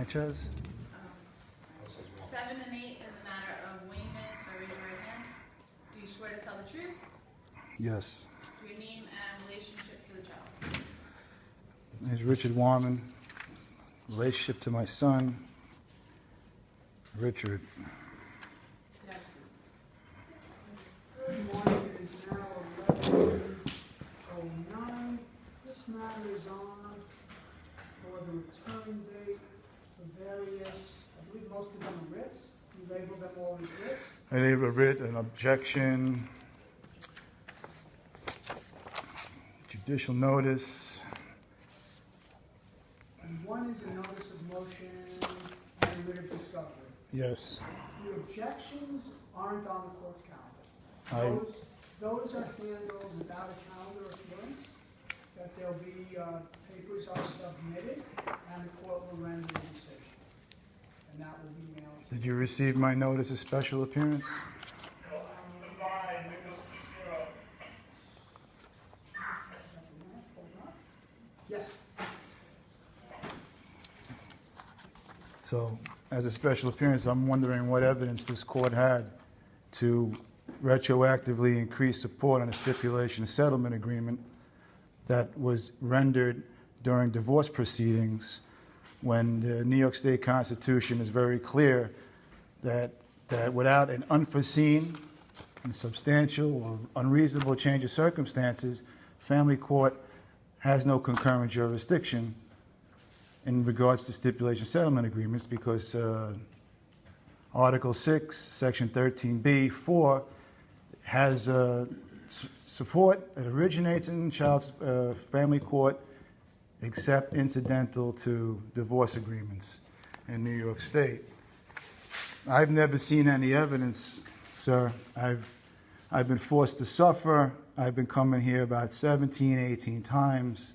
Sanchez. 7 and 8 in the matter of Wayman, so raise your right hand. Do you swear to tell the truth? Yes. Your name and relationship to the child? My name is Richard Warman. Relationship to my son, Richard. Good morning, it is now 11:09. This matter is on for the return date for various, I believe most of them are writs. You label them all as writs. I need a writ, an objection, judicial notice. And one is a notice of motion and a writ of discovery. Yes. The objections aren't on the court's calendar. Those are handled without a calendar appearance, that there'll be, papers are submitted, and the court will render a decision. And that will be mailed to Did you receive my notice of special appearance? Yes. So, as a special appearance, I'm wondering what evidence this court had to retroactively increase support on a stipulation settlement agreement that was rendered during divorce proceedings, when the New York State Constitution is very clear that without an unforeseen and substantial or unreasonable change of circumstances, family court has no concurrent jurisdiction in regards to stipulation settlement agreements, because Article 6, Section 13B, 4 has support that originates in child's family court except incidental to divorce agreements in New York State. I've never seen any evidence, sir. I've been forced to suffer. I've been coming here about 17, 18 times.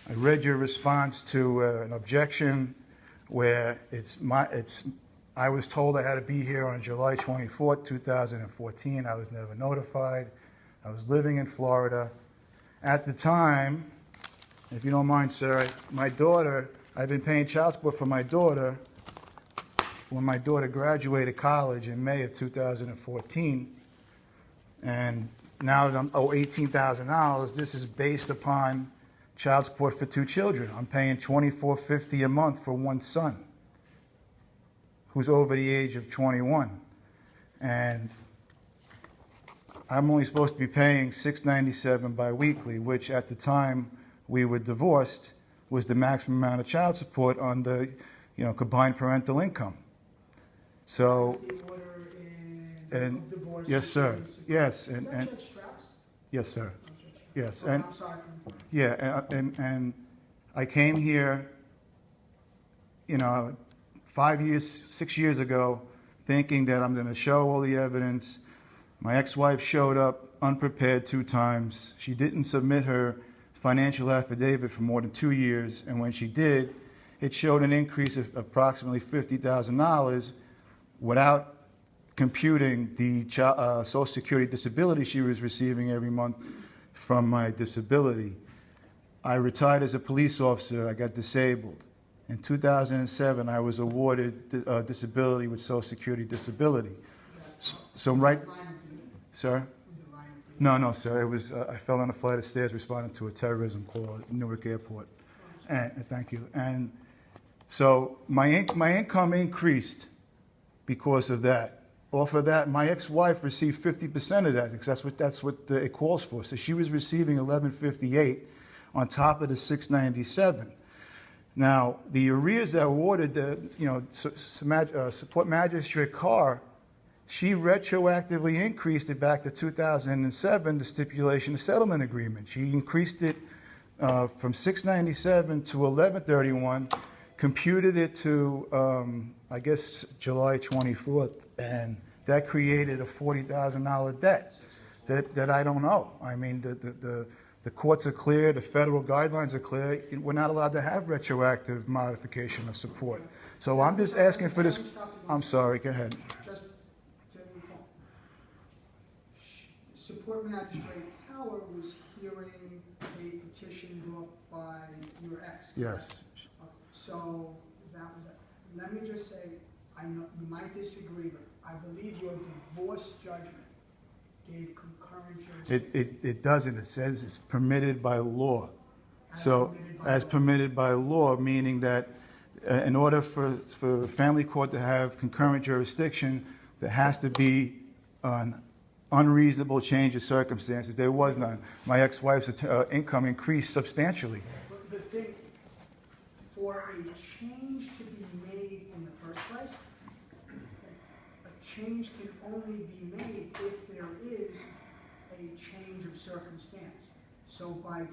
I read your response to an objection where I was told I had to be here on July 24th, 2014. I was never notified. I was living in Florida. At the time, if you don't mind, sir, my daughter, I've been paying child support for my daughter when my daughter graduated college in May of 2014. And now I'm $18,000. This is based upon child support for 2 children. I'm paying $24.50 a month for one son who's over the age of 21. And I'm only supposed to be paying $697 biweekly, which at the time we were divorced was the maximum amount of child support on the combined parental income. So, the order and of divorce. yes, sir. Yes, Is that and Judge Strauss? yes, sir. Oh, Judge Strauss. Yes, Oh, and I'm sorry for the point. yeah, and I came here, 6 years ago, thinking that I'm going to show all the evidence. My ex-wife showed up unprepared 2 times. She didn't submit her financial affidavit for more than 2 years, and when she did, it showed an increase of approximately $50,000 without computing the Social Security disability she was receiving every month from my disability. I retired as a police officer. I got disabled. In 2007, I was awarded disability with Social Security disability. So right, Line of duty? sir? Is it line of duty? No, sir. It was I fell on a flight of stairs responding to a terrorism call at Newark Airport. And thank you. And so my income increased because of that. Off of that, my ex-wife received 50% of that, because that's what it calls for. So she was receiving $1158 on top of the $697. Now, the arrears that were awarded, support magistrate Carr, she retroactively increased it back to 2007, the stipulation of settlement agreement. She increased it from $697 to $1131, computed it to, July 24th, and that created a $40,000 debt that I don't know. I mean, the courts are clear, the federal guidelines are clear. We're not allowed to have retroactive modification of support. So I'm just asking for this. I'm sorry, go ahead. Just to recall, support magistrate Howard was hearing a petition brought by your ex. Yes. So that was let me just say, I know, you might disagree, but I believe your divorce judgment gave concurrent jurisdiction. It doesn't. It says it's permitted by law. So, Permitted by as law. permitted by law, meaning that in order for family court to have concurrent jurisdiction, there has to be an unreasonable change of circumstances. There was none. My ex-wife's income increased substantially. But the thing, for a change to be made in the first place, a change can only be made if there is a change of circumstance. So by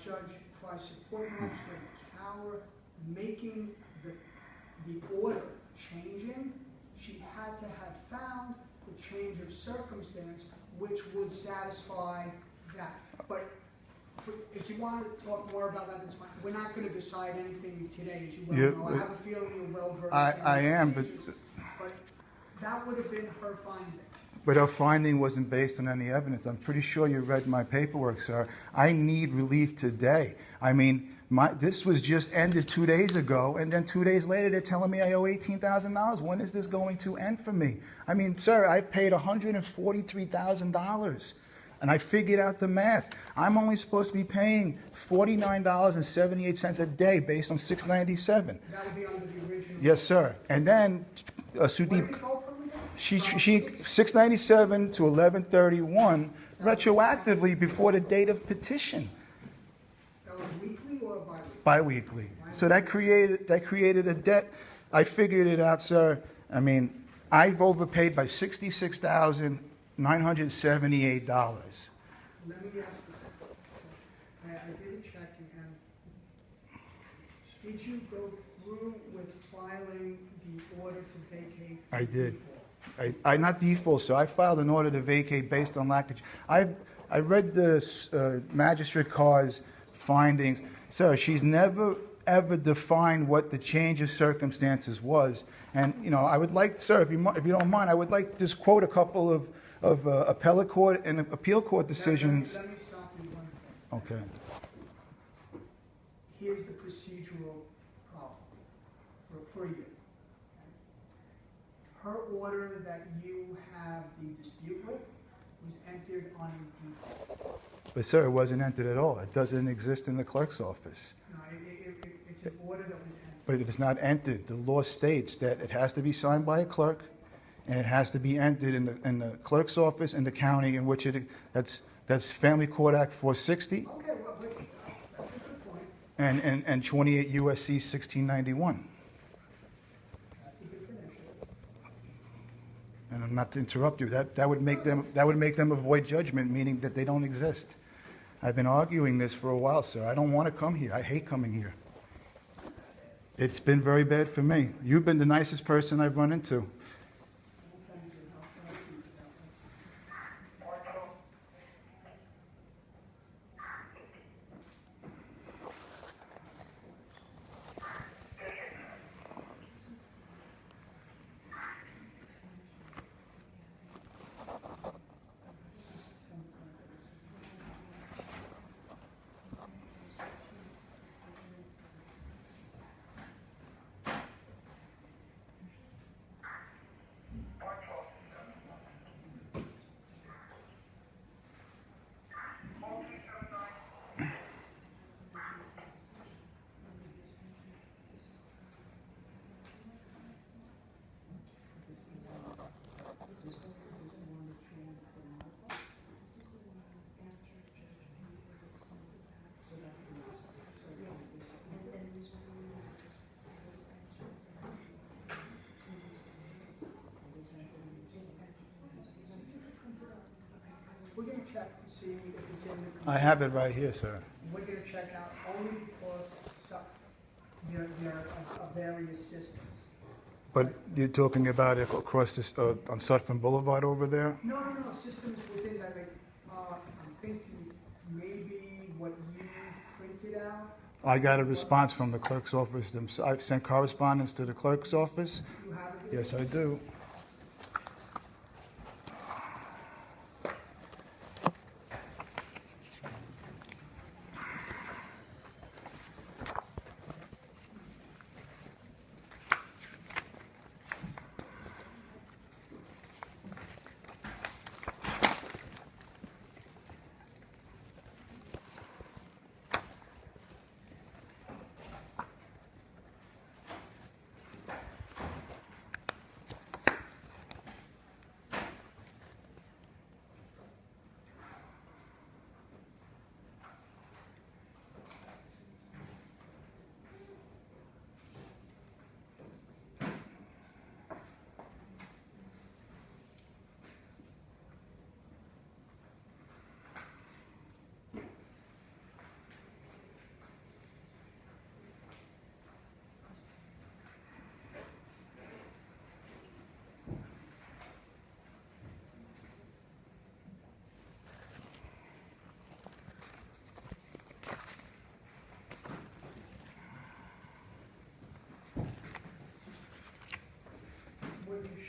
Support Magistrate Cower making the order changing, she had to have found the change of circumstance which would satisfy that. But if you want to talk more about that, that's fine. We're not going to decide anything today, as you well know. I have a feeling you're well versed in I am, but that would have been her finding. But her finding wasn't based on any evidence. I'm pretty sure you read my paperwork, sir. I need relief today. I mean, this was just ended 2 days ago, and then 2 days later they're telling me I owe $18,000. When is this going to end for me? I mean, sir, I've paid $143,000, and I figured out the math. I'm only supposed to be paying $49.78 a day based on $697. That would be under the original. Yes, sir. And then Where Sudeep. did it go from again? She 697 to 1131 retroactively before the date of petition, That was weekly or biweekly? biweekly. So that created a debt. I figured it out, sir. I mean, I've overpaid by $66,978. Let me ask you something. I did a check and did you go through with filing the order to vacate? I did. default? I not default, so I filed an order to vacate based on lack of. I read the magistrate car's findings, sir. She's never ever defined what the change of circumstances was, and I would like, sir, if you don't mind, I would like to just quote a couple of appellate court and appeal court decisions. Let me stop you one thing. Okay. Here's the procedural problem for you. Her order that you have the dispute with was entered on a default. But sir, it wasn't entered at all. It doesn't exist in the clerk's office. No, it's an order that was entered. But it is not entered. The law states that it has to be signed by a clerk, and it has to be entered in the clerk's office in the county in which that's Family Court Act 460 Okay, well, that's a good point. and 28 USC 1691. That's a good finish. And I'm not to interrupt you. That would make them avoid judgment, meaning that they don't exist. I've been arguing this for a while, sir. I don't want to come here. I hate coming here. It's been very bad for me. You've been the nicest person I've run into. Well, thank you. I'll try to keep that way. We're going to check to see if it's in the computer. I have it right here, sir. We're going to check out only because there are various systems. But you're talking about it across this, on Sutphen Boulevard over there? No, systems within that, like, I'm thinking maybe what you printed out. I got a response from the clerk's office. I've sent correspondence to the clerk's office. You have it? Yes, I do.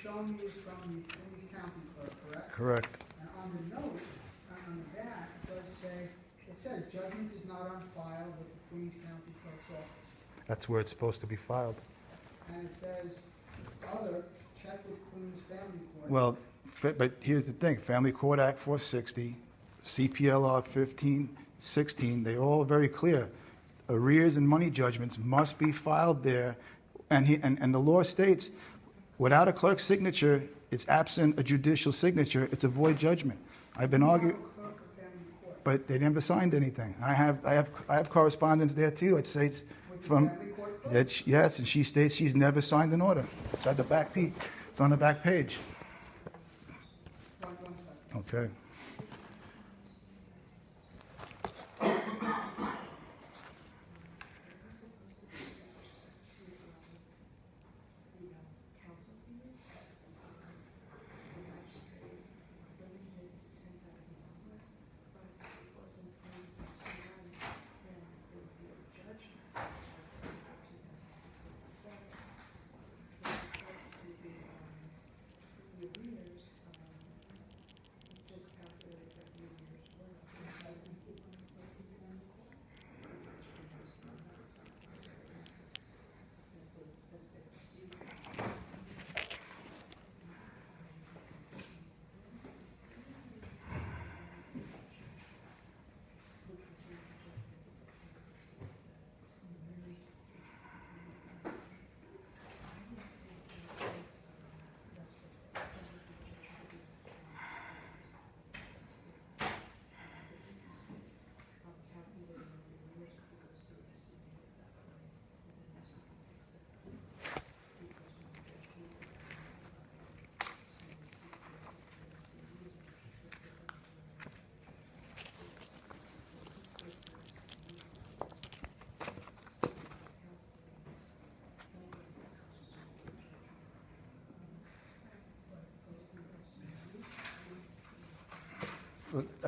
showing me is from the Queens County Clerk, correct? Correct. And on the note, on the back, it does say, it says judgment is not on file with the Queens County Clerk's office. That's where it's supposed to be filed. And it says, other, check with Queens Family Court. Well, but here's the thing, Family Court Act 460, CPLR 1516, they all are very clear. Arrears and money judgments must be filed there, and the law states, without a clerk's signature, it's absent a judicial signature, it's a void judgment. I've been arguing, Clerk of Family Court. but they never signed anything. I have correspondence there too, it states With the from, Family Court Clerk? yes, and she states she's never signed an order. It's at the back page, it's on the back page. One second. Okay.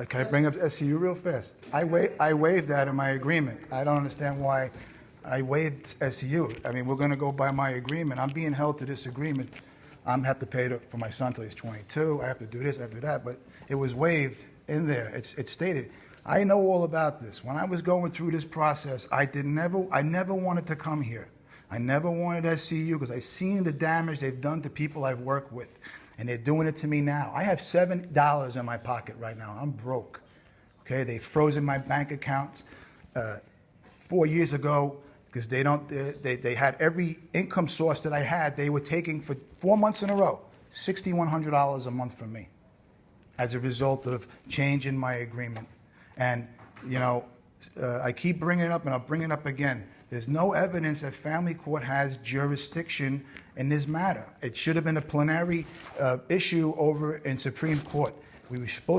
Can I bring up SCU real fast? I waived that in my agreement. I don't understand why I waived SCU. I mean, we're going to go by my agreement. I'm being held to this agreement. I'm have to pay for my son till he's 22. I have to do this, I have to do that. But it was waived in there. It's stated. I know all about this. When I was going through this process, I never wanted to come here. I never wanted SCU because I seen the damage they've done to people I've worked with. And they're doing it to me now. I have $7 in my pocket right now. I'm broke. Okay, they've frozen my bank accounts 4 years ago because they had every income source that I had. They were taking for 4 months in a row, $6,100 a month from me, as a result of changing my agreement. And you know, I keep bringing it up, and I'll bring it up again. There's no evidence that family court has jurisdiction in this matter. It should have been a plenary issue over in Supreme Court. We were supposed